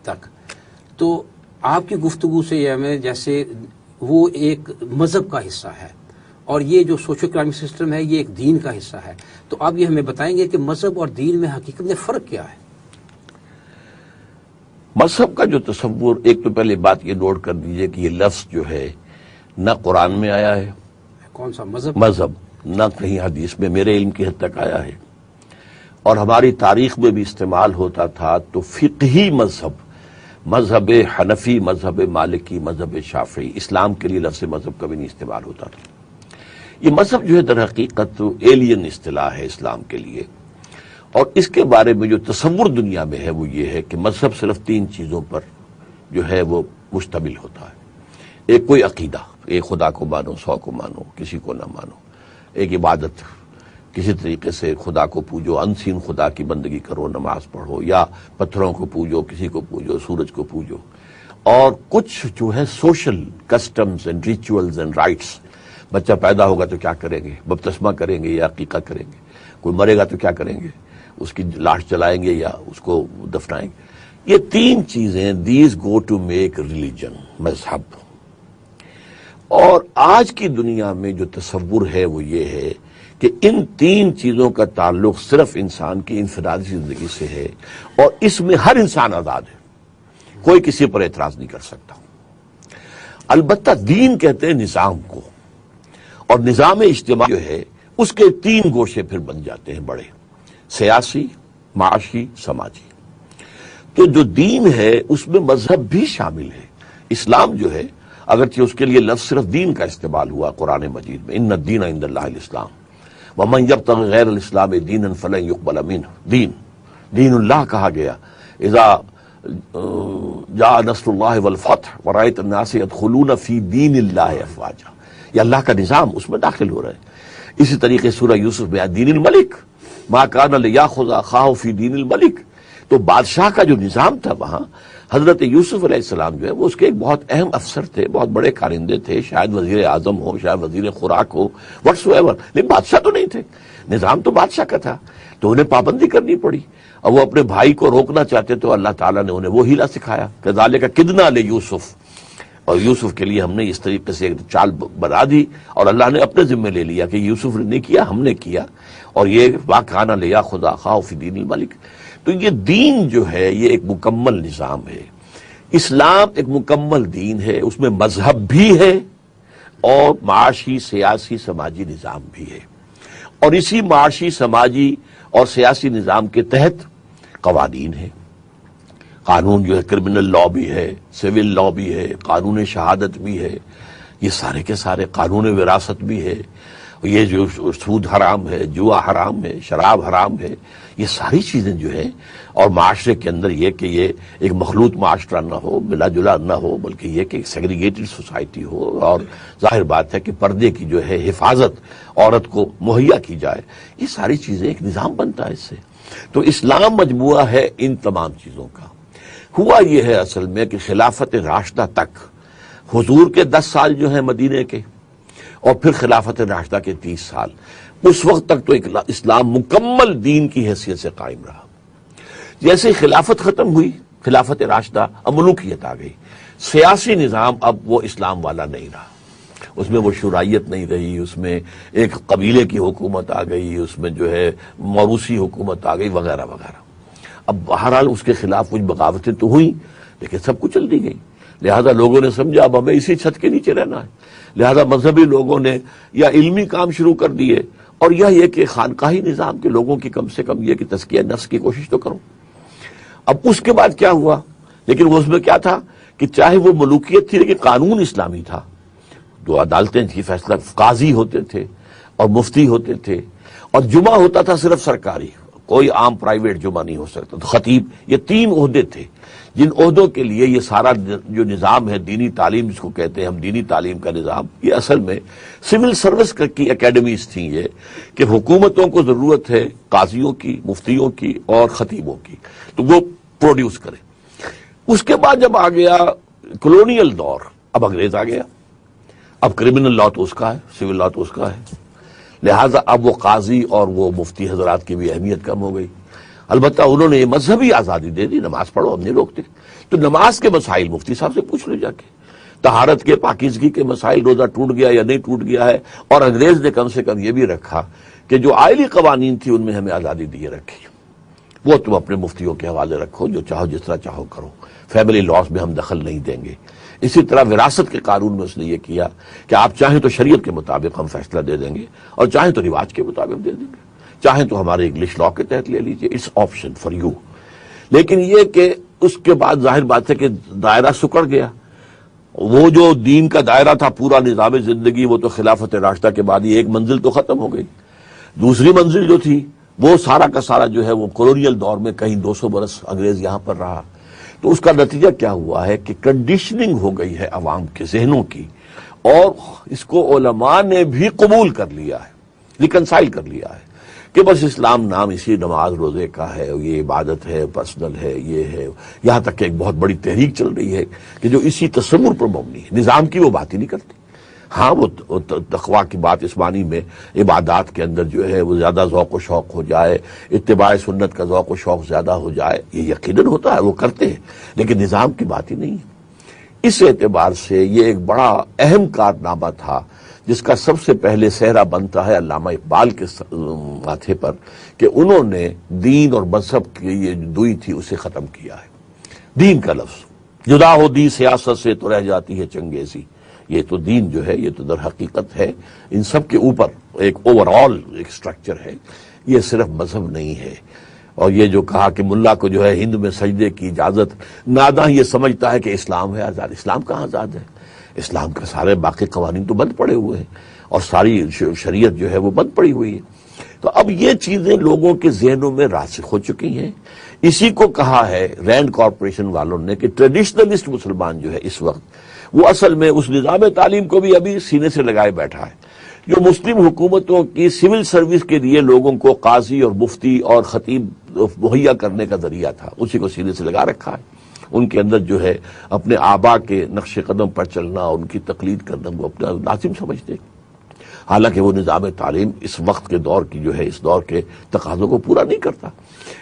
تک. تو آپ کی گفتگو سے یہ ہمیں جیسے وہ ایک مذہب کا حصہ ہے اور یہ جو سوشو اکنامک سسٹم ہے یہ ایک دین کا حصہ ہے. تو آپ یہ ہمیں بتائیں گے کہ مذہب اور دین میں حقیقت میں فرق کیا ہے؟ مذہب کا جو تصور، ایک تو پہلے بات یہ نوٹ کر دیجئے کہ یہ لفظ جو ہے نہ قرآن میں آیا ہے. کون سا مذہب؟ مذہب نہ کہیں حدیث میں میرے علم کی حد تک آیا ہے، اور ہماری تاریخ میں بھی استعمال ہوتا تھا تو فقہی مذہب، مذہب حنفی، مذہب مالکی، مذہب شافعی، اسلام کے لیے لفظ مذہب کبھی نہیں استعمال ہوتا تھا. یہ مذہب جو ہے در حقیقت ایلین اصطلاح ہے اسلام کے لیے، اور اس کے بارے میں جو تصور دنیا میں ہے وہ یہ ہے کہ مذہب صرف 3 چیزوں پر جو ہے وہ مشتمل ہوتا ہے. ایک کوئی عقیدہ، ایک خدا کو مانو، 100 کو مانو، کسی کو نہ مانو. ایک عبادت، کسی طریقے سے خدا کو پوجو، انسین خدا کی بندگی کرو، نماز پڑھو، یا پتھروں کو پوجو، کسی کو پوجو، سورج کو پوجو. اور کچھ جو ہے social customs and rituals and rights. بچہ پیدا ہوگا تو کیا کریں گے؟ بپتسمہ کریں گے یا عقیقہ کریں گے؟ کوئی مرے گا تو کیا کریں گے؟ اس کی لاش جلائیں گے یا اس کو دفنائیں گے؟ یہ 3 چیزیں، these go to make religion, مذہب. اور آج کی دنیا میں جو تصور ہے وہ یہ ہے کہ ان 3 چیزوں کا تعلق صرف انسان کی انفرادی زندگی سے ہے، اور اس میں ہر انسان آزاد ہے، کوئی کسی پر اعتراض نہیں کر سکتا. البتہ دین کہتے ہیں نظام کو، اور نظام اجتماع جو ہے اس کے 3 گوشے پھر بن جاتے ہیں بڑے: سیاسی، معاشی، سماجی. تو جو دین ہے اس میں مذہب بھی شامل ہے. اسلام جو ہے، اگرچہ اس کے لیے لفظ صرف دین کا استعمال ہوا قرآن مجید میں، ان الدین عند اللہ الاسلام ومن یبتغی غیر الاسلام دینا فلن یقبل منہ، دین اللہ کہا گیا. اذا جاء نصر اللہ والفتح ورأیت الناس يدخلون فی دین اللہ افواجا، یہ اللہ کا نظام، اس میں داخل ہو رہے ہیں. اسی طریقے سورہ یوسف میں دین الملک ما کان لیاخذ اخاہ فی دین الملک. تو بادشاہ کا جو نظام تھا وہاں، حضرت یوسف علیہ السلام جو ہے وہ اس کے ایک بہت اہم افسر تھے، بہت بڑے کارندے تھے، شاید وزیر اعظم ہو، شاید وزیر خوراک ہو، وٹس ایور، لیکن بادشاہ تو نہیں تھے. نظام تو بادشاہ کا تھا، تو انہیں پابندی کرنی پڑی. اور وہ اپنے بھائی کو روکنا چاہتے تو اللہ تعالیٰ نے انہیں وہ ہیلا سکھایا کہ ذالک کدنا لیوسف، اور یوسف کے لیے ہم نے اس طریقے سے ایک چال بنا دی، اور اللہ نے اپنے ذمہ لے لیا کہ یوسف نے نہیں کیا، ہم نے کیا. اور یہ واقعہ لیا خدا خواہ فی دین الملک. تو یہ دین جو ہے یہ ایک مکمل نظام ہے. اسلام ایک مکمل دین ہے، اس میں مذہب بھی ہے اور معاشی، سیاسی، سماجی نظام بھی ہے. اور اسی معاشی، سماجی اور سیاسی نظام کے تحت قوانین ہیں. قانون جو ہے کرمنل لا بھی ہے، سول لا بھی ہے، قانون شہادت بھی ہے، یہ سارے کے سارے، قانون وراثت بھی ہے. یہ جو سود حرام ہے، جوا حرام ہے، شراب حرام ہے، یہ ساری چیزیں جو ہیں. اور معاشرے کے اندر یہ کہ یہ ایک مخلوط معاشرہ نہ ہو، ملا جلا نہ ہو، بلکہ یہ کہ ایک سیگریگیٹڈ سوسائٹی ہو. اور ظاہر بات ہے کہ پردے کی جو ہے حفاظت عورت کو مہیا کی جائے. یہ ساری چیزیں ایک نظام بنتا ہے اس سے. تو اسلام مجموعہ ہے ان تمام چیزوں کا. ہوا یہ ہے اصل میں کہ خلافت راشدہ تک، حضور کے 10 سال جو ہیں مدینے کے، اور پھر خلافت راشدہ کے 30 سال، اس وقت تک تو اسلام مکمل دین کی حیثیت سے قائم رہا. جیسے خلافت ختم ہوئی، خلافت راشدہ، اب ملوکیت آ گئی. سیاسی نظام اب وہ اسلام والا نہیں رہا، اس میں وہ شورائیت نہیں رہی، اس میں ایک قبیلے کی حکومت آ گئی، اس میں جو ہے موروثی حکومت آ گئی، وغیرہ وغیرہ. اب بہرحال اس کے خلاف کچھ بغاوتیں تو ہوئیں، لیکن سب کچھ چل دی گئی. لہذا لوگوں نے سمجھا اب ہمیں اسی چھت کے نیچے رہنا ہے. لہذا مذہبی لوگوں نے یا علمی کام شروع کر دیے، اور یہ کہ خانقاہی نظام کے لوگوں کی کم سے کم یہ کہ تزکیہ نفس کی کوشش تو کرو. اب اس کے بعد کیا ہوا؟ لیکن وہ اس میں کیا تھا کہ چاہے وہ ملوکیت تھی لیکن قانون اسلامی تھا. جو عدالتیں تھی، فیصلہ قاضی ہوتے تھے اور مفتی ہوتے تھے، اور جمعہ ہوتا تھا صرف سرکاری، کوئی عام پرائیویٹ جمعہ نہیں ہو سکتا. تو خطیب، یہ 3 عہدے تھے جن عہدوں کے لیے یہ سارا جو نظام ہے، دینی تعلیم جس کو کہتے ہیں ہم، دینی تعلیم کا نظام، یہ اصل میں سول سروس کی اکیڈمیز تھیں. یہ کہ حکومتوں کو ضرورت ہے قاضیوں کی، مفتیوں کی اور خطیبوں کی، تو وہ پروڈیوس کریں. اس کے بعد جب آ گیا کلونیل دور، اب انگریز آ گیا. اب کرمنل لا تو اس کا ہے، سول لا تو اس کا ہے. لہٰذا اب وہ قاضی اور وہ مفتی حضرات کی بھی اہمیت کم ہو گئی. البتہ انہوں نے یہ مذہبی آزادی دے دی، نماز پڑھو ہم نہیں روکتے. تو نماز کے مسائل مفتی صاحب سے پوچھ لو جا کے، طہارت کے پاکیزگی کے مسائل، روزہ ٹوٹ گیا یا نہیں ٹوٹ گیا ہے. اور انگریز نے کم سے کم یہ بھی رکھا کہ جو آئلی قوانین تھی ان میں ہمیں آزادی دیے رکھی، وہ تم اپنے مفتیوں کے حوالے رکھو، جو چاہو جس طرح چاہو کرو، فیملی لاز میں ہم دخل نہیں دیں گے. اسی طرح وراثت کے قانون میں اس نے یہ کیا کہ آپ چاہیں تو شریعت کے مطابق ہم فیصلہ دے دیں گے اور چاہیں تو رواج کے مطابق دے دیں گے، چاہیں تو ہمارے انگلش لا کے تحت لے لیجئے، اٹس آپشن فار یو. لیکن یہ کہ اس کے بعد ظاہر بات ہے کہ دائرہ سکڑ گیا. وہ جو دین کا دائرہ تھا، پورا نظام زندگی، وہ تو خلافت راشدہ کے بعد ہی ایک منزل تو ختم ہو گئی. دوسری منزل جو تھی وہ سارا کا سارا جو ہے وہ کولونیل دور میں کہیں 200 برس انگریز یہاں پر رہا. تو اس کا نتیجہ کیا ہوا ہے کہ کنڈیشننگ ہو گئی ہے عوام کے ذہنوں کی، اور اس کو علماء نے بھی قبول کر لیا ہے، ریکنسائل کر لیا ہے کہ بس اسلام نام اسی نماز روزے کا ہے، یہ عبادت ہے، پرسنل ہے، یہ ہے. یہاں تک کہ ایک بہت بڑی تحریک چل رہی ہے کہ جو اسی تصور پر مبنی ہے، نظام کی وہ بات ہی نہیں کرتی. ہاں وہ تقویٰ کی بات اس معنی میں عبادات کے اندر جو ہے وہ زیادہ ذوق و شوق ہو جائے، اتباع سنت کا ذوق و شوق زیادہ ہو جائے، یہ یقیناً ہوتا ہے، وہ کرتے ہیں، لیکن نظام کی بات ہی نہیں ہے. اس اعتبار سے یہ ایک بڑا اہم کارنامہ تھا جس کا سب سے پہلے سہرا بنتا ہے علامہ اقبال کے ماتھے پر کہ انہوں نے دین اور مذہب کی یہ دوئی تھی اسے ختم کیا ہے. دین کا لفظ جدا ہو دی سیاست سے تو رہ جاتی ہے چنگیزی. یہ تو دین جو ہے یہ تو در حقیقت ہے ان سب کے اوپر ایک اوور آل ایک سٹرکچر ہے، یہ صرف مذہب نہیں ہے. اور یہ جو کہا کہ ملا کو جو ہے ہند میں سجدے کی اجازت، ناداں یہ سمجھتا ہے کہ اسلام ہے آزاد. اسلام کہاں آزاد ہے؟ اسلام کے سارے باقی قوانین تو بند پڑے ہوئے ہیں اور ساری شریعت جو ہے وہ بند پڑی ہوئی ہے. تو اب یہ چیزیں لوگوں کے ذہنوں میں راسخ ہو چکی ہیں. اسی کو کہا ہے رینڈ کارپوریشن والوں نے کہ ٹریڈیشنلسٹ مسلمان جو ہے اس وقت وہ اصل میں اس نظام تعلیم کو بھی ابھی سینے سے لگائے بیٹھا ہے جو مسلم حکومتوں کی سول سروس کے لیے لوگوں کو قاضی اور مفتی اور خطیب مہیا کرنے کا ذریعہ تھا، اسی کو سینے سے لگا رکھا ہے. ان کے اندر جو ہے اپنے آبا کے نقش قدم پر چلنا، ان کی تقلید کرنا وہ اپنا لازم سمجھتے، حالانکہ وہ نظام تعلیم اس وقت کے دور کی جو ہے اس دور کے تقاضوں کو پورا نہیں کرتا.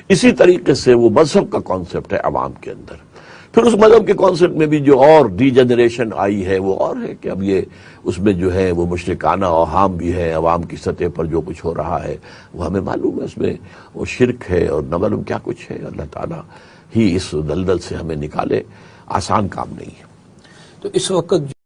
اسی طریقے سے وہ مذہب کا کانسیپٹ ہے عوام کے اندر. پھر اس مذہب کے کانسیپٹ میں بھی جو اور ڈی جنریشن آئی ہے وہ اور ہے کہ اب یہ اس میں جو ہے وہ مشرکانہ اوہام بھی ہے، عوام کی سطح پر جو کچھ ہو رہا ہے وہ ہمیں معلوم ہے، اس میں وہ شرک ہے اور نہ معلوم کیا کچھ ہے. اللہ تعالیٰ ہی اس دلدل سے ہمیں نکالے، آسان کام نہیں ہے. تو اس وقت